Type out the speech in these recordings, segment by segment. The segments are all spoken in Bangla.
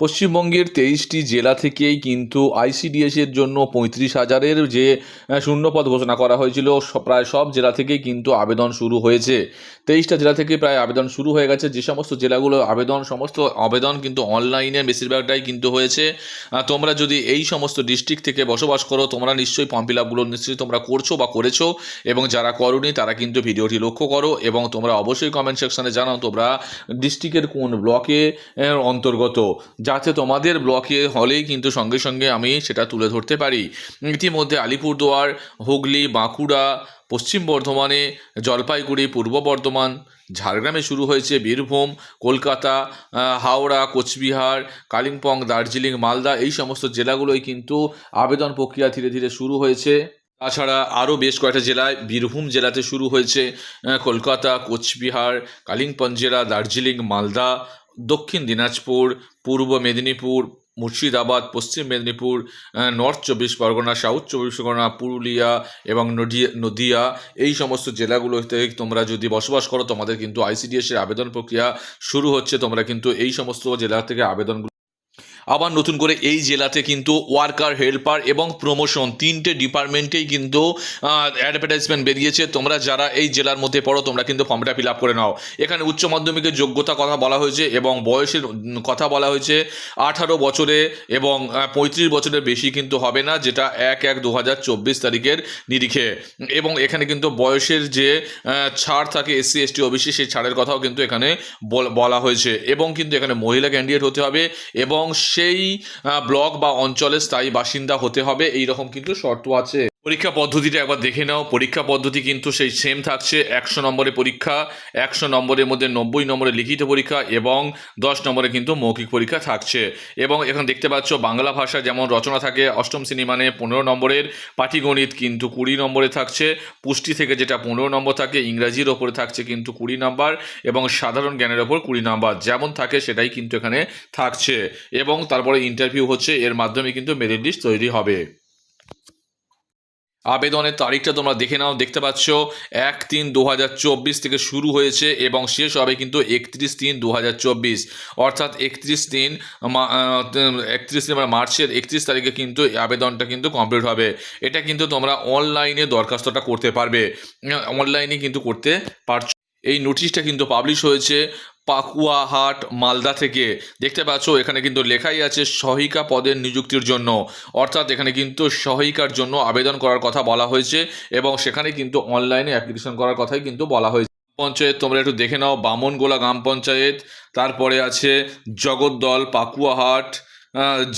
পশ্চিমবঙ্গের ২৩টি জেলা থেকেই কিন্তু আইসিডিএস এর জন্য ৩৫,০০০-এর যে শূন্যপদ ঘোষণা করা হয়েছিল, প্রায় সব জেলা থেকেই কিন্তু আবেদন শুরু হয়েছে। ২৩টা জেলা থেকে প্রায় আবেদন শুরু হয়ে গেছে। যে সমস্ত জেলাগুলো সমস্ত আবেদন কিন্তু অনলাইনে বেশিরভাগটাই কিন্তু হয়েছে। তোমরা যদি এই সমস্ত ডিস্ট্রিক্ট থেকে বসবাস করো, তোমরা নিশ্চয়ই ফর্ম ফিল আপগুলো নিশ্চয়ই তোমরা করছো বা করেছো, এবং যারা করোনি তারা কিন্তু ভিডিওটি লক্ষ্য করো এবং তোমরা অবশ্যই কমেন্ট সেকশনে জানাও তোমরা ডিস্ট্রিক্টের কোন ব্লকে অন্তর্গত, যাতে তোমাদের ব্লকে হলেই কিন্তু সঙ্গে সঙ্গে আমি সেটা তুলে ধরতে পারি। ইতিমধ্যে আলিপুরদুয়ার, হুগলি, বাঁকুড়া, পশ্চিম বর্ধমানে, জলপাইগুড়ি, পূর্ব বর্ধমান, ঝাড়গ্রামে শুরু হয়েছে, বীরভূম, কলকাতা, হাওড়া, কোচবিহার, কালিম্পং, দার্জিলিং, মালদা, এই সমস্ত জেলাগুলোই কিন্তু আবেদন প্রক্রিয়া ধীরে ধীরে শুরু হয়েছে। তাছাড়া আরও বেশ কয়েকটা জেলায়, বীরভূম জেলাতে শুরু হয়েছে, কলকাতা, কোচবিহার, কালিম্পং জেলা, দার্জিলিং, মালদা, দক্ষিণ দিনাজপুর, পূর্ব মেদিনীপুর, মুর্শিদাবাদ, পশ্চিম মেদিনীপুর, নর্থ ২৪ পরগনা, সাউথ ২৪ পরগনা, পুরুলিয়া এবং নদিয়া, এই সমস্ত জেলাগুলোতে তোমরা যদি বসবাস করো, তোমাদের কিন্তু আইসিডিএসের আবেদন প্রক্রিয়া শুরু হচ্ছে। তোমরা কিন্তু এই সমস্ত জেলা থেকে আবেদনগুলো আবার নতুন করে এই জেলাতে কিন্তু ওয়ার্কার, হেল্পার এবং প্রমোশন, তিনটে ডিপার্টমেন্টেই কিন্তু অ্যাডভার্টাইজমেন্ট বেরিয়েছে। তোমরা যারা এই জেলার মধ্যে পড়ো, তোমরা কিন্তু ফর্মটা ফিল আপ করে নাও। এখানে উচ্চ মাধ্যমিকের যোগ্যতা কথা বলা হয়েছে এবং বয়সের কথা বলা হয়েছে। 18 বছরে এবং 35 বছরের বেশি কিন্তু হবে না, যেটা 1/1/2024 তারিখের নিরিখে। এবং এখানে কিন্তু বয়সের যে ছাড় থাকে এসসি, এসটি, ওবিসি, সেই ছাড়ের কথাও কিন্তু এখানে বলা হয়েছে। এবং কিন্তু এখানে মহিলা ক্যান্ডিডেট হতে হবে এবং সেই ব্লক বা অঞ্চলের স্থায়ী বাসিন্দা হতে হবে, এই রকম কিন্তু শর্ত আছে। পরীক্ষা পদ্ধতিটা একবার দেখে নাও। পরীক্ষা পদ্ধতি কিন্তু সেই সেম থাকছে। 100 নম্বরের পরীক্ষা, 100 নম্বরের মধ্যে 90 নম্বরের লিখিত পরীক্ষা এবং 10 নম্বরে কিন্তু মৌখিক পরীক্ষা থাকছে। এবং এখন দেখতে পাচ্ছ বাংলা ভাষা যেমন রচনা থাকে অষ্টম শ্রেণী মানে 15 নম্বরের, পাটিগণিত কিন্তু 20 নম্বরে থাকছে, পুষ্টি থেকে যেটা 15 নম্বর থাকে, ইংরাজির ওপরে থাকছে কিন্তু 20 নম্বর এবং সাধারণ জ্ঞানের ওপর 20 নম্বর, যেমন থাকে সেটাই কিন্তু এখানে থাকছে। এবং তারপরে ইন্টারভিউ হচ্ছে, এর মাধ্যমে কিন্তু মেরিট লিস্ট তৈরি হবে। আবেদনের তারিখটা তোমরা দেখে নাও। দেখতে পাচ্ছ 1/3/2024 থেকে শুরু হয়েছে এবং শেষ হবে কিন্তু 31/3/2024, অর্থাৎ 31 মার্চের 31 তারিখে কিন্তু আবেদনটা কিন্তু কমপ্লিট হবে। এটা কিন্তু তোমরা অনলাইনে দরখাস্তটা করতে পারবে, অনলাইনে কিন্তু করতে পারছো। এই নোটিশটা কিন্তু পাবলিশ হয়েছে পাকুয়াহাট, মালদা থেকে। দেখতে পাচ্ছ এখানে কিন্তু লেখাই আছে সহায়িকা পদের নিযুক্তির জন্য, অর্থাৎ এখানে কিন্তু সহায়িকার জন্য আবেদন করার কথা বলা হয়েছে এবং সেখানে কিন্তু অনলাইনে অ্যাপ্লিকেশন করার কথাই কিন্তু বলা হয়েছে। পঞ্চায়েত তোমরা একটু দেখে নাও। বামনগোলা গ্রাম পঞ্চায়েত, তারপরে আছে জগদ্দল, পাকুয়াহাট,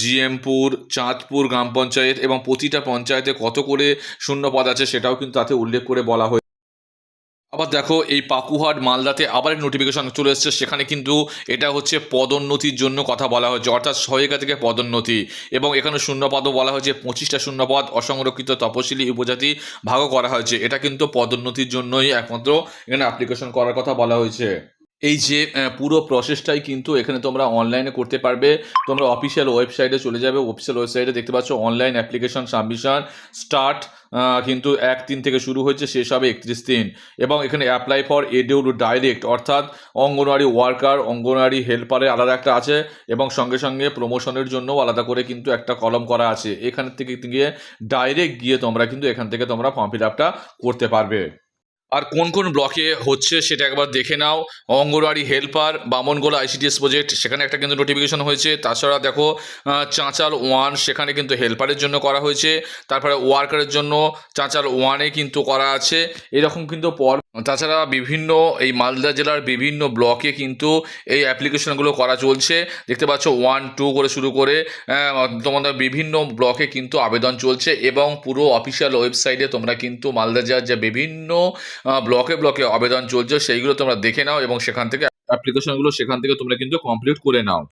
জিএমপুর, চাঁদপুর গ্রাম পঞ্চায়েত, এবং প্রতিটা পঞ্চায়েতে কত করে শূন্য পদ আছে সেটাও কিন্তু তাতে উল্লেখ করে বলা হয়েছে। আবার দেখো এই পাকুহাট মালদাতে আবার এক নোটিফিকেশন চলে এসেছে, সেখানে কিন্তু এটা হচ্ছে পদোন্নতির জন্য কথা বলা হয়েছে, অর্থাৎ সহায়িকা থেকে পদোন্নতি। এবং এখানে শূন্যপদও বলা হয়েছে 25টা শূন্যপদ, অসংরক্ষিত তপশিলি উপজাতি ভাগও করা হয়েছে। এটা কিন্তু পদোন্নতির জন্যই একমাত্র এখানে অ্যাপ্লিকেশন করার কথা বলা হয়েছে। এই যে পুরো প্রসেসটাই কিন্তু এখানে তোমরা অনলাইনে করতে পারবে। তোমরা অফিসিয়াল ওয়েবসাইটে চলে যাবে, অফিসিয়াল ওয়েবসাইটে দেখতে পাচ্ছ অনলাইন অ্যাপ্লিকেশন সাবমিশন স্টার্ট, কিন্তু 1/3 থেকে শুরু হয়েছে, শেষ হবে 31/3। এবং এখানে অ্যাপ্লাই ফর এডিউড ডাইরেক্ট, অর্থাৎ অঙ্গনওয়াড়ি ওয়ার্কার, অঙ্গনওয়াড়ি হেল্পারের আলাদা একটা আছে এবং সঙ্গে সঙ্গে প্রমোশনের জন্য আলাদা করে কিন্তু একটা কলম করা আছে। এখান থেকে গিয়ে ডাইরেক্ট গিয়ে তোমরা কিন্তু এখান থেকে তোমরা ফর্ম ফিল আপটা করতে পারবে। আর কোন কোন ব্লকে হচ্ছে সেটা একবার দেখে নাও। Anganwadi helper, Bamangola ICDS project, সেখানে একটা কিন্তু নোটিফিকেশন হয়েছে। তাছাড়া দেখো চাঁচাল 1, সেখানে কিন্তু হেল্পারের জন্য করা হয়েছে। তারপরে ওয়ার্কারের জন্য চাঁচাল 1-এ কিন্তু করা আছে, এরকম কিন্তু তাছাড়া বিভিন্ন এই মালদা জেলার বিভিন্ন ব্লকে কিন্তু এই অ্যাপ্লিকেশনগুলো করা চলছে। দেখতে পাচ্ছ 1, 2 করে শুরু করে তোমাদের বিভিন্ন ব্লকে কিন্তু আবেদন চলছে এবং পুরো অফিসিয়াল ওয়েবসাইটে তোমরা কিন্তু মালদা জেলার যে বিভিন্ন ব্লকে ব্লকে আবেদন চলছে সেইগুলো তোমরা দেখে নাও এবং সেখান থেকে অ্যাপ্লিকেশনগুলো সেখান থেকে তোমরা কিন্তু কমপ্লিট করে নাও।